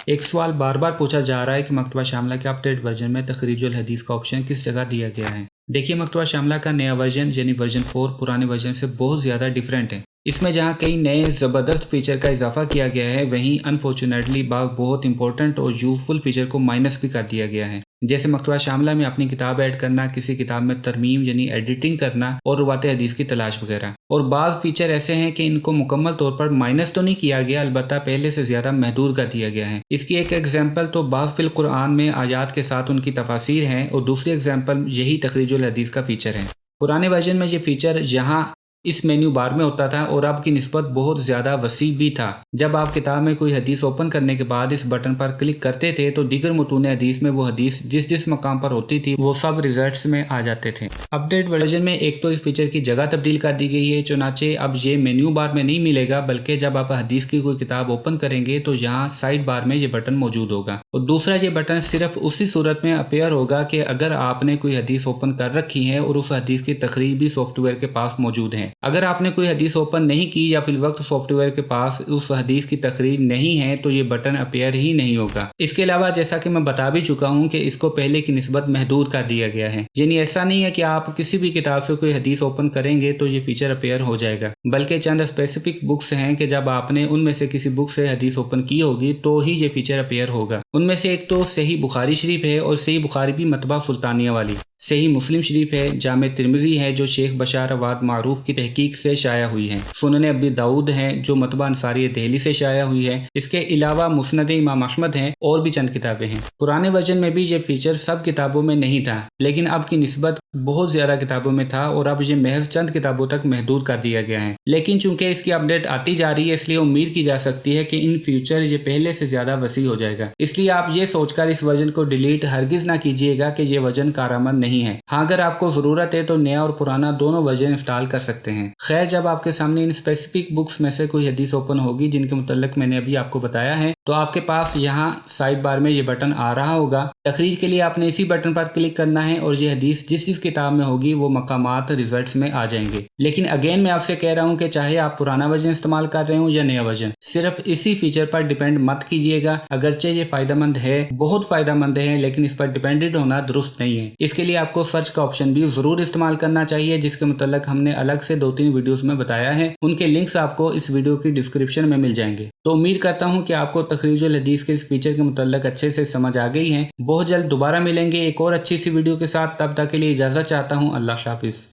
एक सवाल बार बार पूछा जा रहा है कि मकतबा शामला के अपडेट वर्जन में तखरीजुल हदीस का ऑप्शन किस जगह दिया गया है। देखिए, मकतबा शामला का नया वर्जन यानी वर्जन 4 पुराने वर्जन से बहुत ज़्यादा डिफरेंट है। इसमें जहां कई नए ज़बरदस्त फीचर का इजाफा किया गया है, वहीं अनफॉर्चुनेटली बहुत इंपॉर्टेंट और यूजफुल फीचर को माइनस भी कर दिया गया है। जैसे मकतबा शामला में अपनी किताब ऐड करना, किसी किताब में तरमीम यानी एडिटिंग करना और रुवात हदीस की तलाश वगैरह। और बाज़ फीचर ऐसे हैं कि इनको मुकम्मल तौर पर माइनस तो नहीं किया गया, अलबत्ता पहले से ज़्यादा महदूद कर दिया गया है। इसकी एक एग्जाम्पल तो बाज़ फिल कुरान में आयात के साथ उनकी तफासीर हैं और दूसरी एग्जाम्पल यही तखरीजुल हदीस का फीचर है। पुराने वर्जन में ये फीचर यहाँ इस मेन्यू बार में होता था और अब की निस्बत बहुत ज़्यादा वसी भी था। जब आप किताब में कोई हदीस ओपन करने के बाद इस बटन पर क्लिक करते थे तो दीगर मुतून हदीस में वो हदीस जिस जिस मकाम पर होती थी वो सब रिजल्ट्स में आ जाते थे। अपडेट वर्जन में एक तो इस फीचर की जगह तब्दील कर दी गई है, चुनाचे अब ये मेन्यू बार में नहीं मिलेगा, बल्कि जब आप हदीस की कोई किताब ओपन करेंगे तो यहाँ साइड बार में ये बटन मौजूद होगा। और दूसरा, ये बटन सिर्फ उसी सूरत में अपेयर होगा कि अगर आपने कोई हदीस ओपन कर रखी है और उस हदीस की तखरीज भी सॉफ्टवेयर के पास मौजूद है। अगर आपने कोई हदीस ओपन नहीं की या फिल वक्त सॉफ्टवेयर के पास उस हदीस की तखरीज नहीं है तो ये बटन अपेयर ही नहीं होगा। इसके अलावा जैसा कि मैं बता भी चुका हूँ कि इसको पहले की निस्बत महदूद कर दिया गया है, यानी ऐसा नहीं है कि आप किसी भी किताब से कोई हदीस ओपन करेंगे तो ये फीचर अपेयर हो जाएगा, बल्कि चंद स्पेसिफिक बुक्स हैं कि जब आपने उनमें से किसी बुक से हदीस ओपन की होगी तो ही ये फीचर अपेयर होगा। उनमें से एक तो सही बुखारी शरीफ है और सही बुखारी भी मतबा सुल्तानिया वाली, सही मुस्लिम शरीफ है, जामे तिरमिज़ी है जो शेख बशार अवाद मारूफ की तहकीक से शाया हुई है, सुनन अबी दाऊद है जो मतबा अंसारी दिल्ली से शाया हुई है। इसके अलावा मुस्नद इमाम अहमद है और भी चंद किताबें हैं। पुराने वर्जन में भी ये फीचर सब किताबों में नहीं था, लेकिन अब की निस्बत बहुत ज़्यादा किताबों में था और अब ये महज चंद किताबों तक महदूद कर दिया गया है। लेकिन चूंकि इसकी अपडेट आती जा रही है, इसलिए उम्मीद की जा सकती है कि इन फ्यूचर ये पहले से ज़्यादा वसी हो जाएगा। इसलिए आप ये सोचकर इस वर्जन को डिलीट हरगिज़ ना कीजिएगा कि ये वर्जन कारआमद नहीं है। हाँ, अगर आपको ज़रूरत है तो नया और पुराना दोनों वर्जन इंस्टॉल कर सकते हैं। खैर, जब आपके सामने इन स्पेसिफिक बुक्स में से कोई हदीस ओपन होगी जिनके मुतल्लिक मैंने अभी आपको बताया है, तो आपके पास यहाँ साइड बार में ये बटन आ रहा होगा। तखरीज के लिए आपने इसी बटन पर क्लिक करना है और ये हदीस जिस जिस किताब में होगी वो मकामात रिजल्ट्स में आ जाएंगे। लेकिन अगेन मैं आपसे कह रहा हूँ कि चाहे आप पुराना वर्जन इस्तेमाल कर रहे हो या नया वर्जन, सिर्फ इसी फीचर पर डिपेंड मत कीजिएगा। अगरचे ये फायदेमंद है, बहुत फायदेमंद है, लेकिन इस पर डिपेंडेंट होना दुरुस्त नहीं है। इसके लिए आपको सर्च का ऑप्शन भी जरूर इस्तेमाल करना चाहिए, जिसके मुतल्लिक हमने अलग से 2-3 वीडियोस में बताया है। उनके लिंक्स आपको इस वीडियो की डिस्क्रिप्शन में मिल जाएंगे। तो उम्मीद करता हूँ कि आपको तखरीजुल हदीस के इस फीचर के मुतल्लिक अच्छे से समझ आ गई है। बहुत जल्द दोबारा मिलेंगे एक और अच्छी सी वीडियो के साथ। तब तक के लिए इजाजत चाहता हूँ। अल्लाह हाफिज।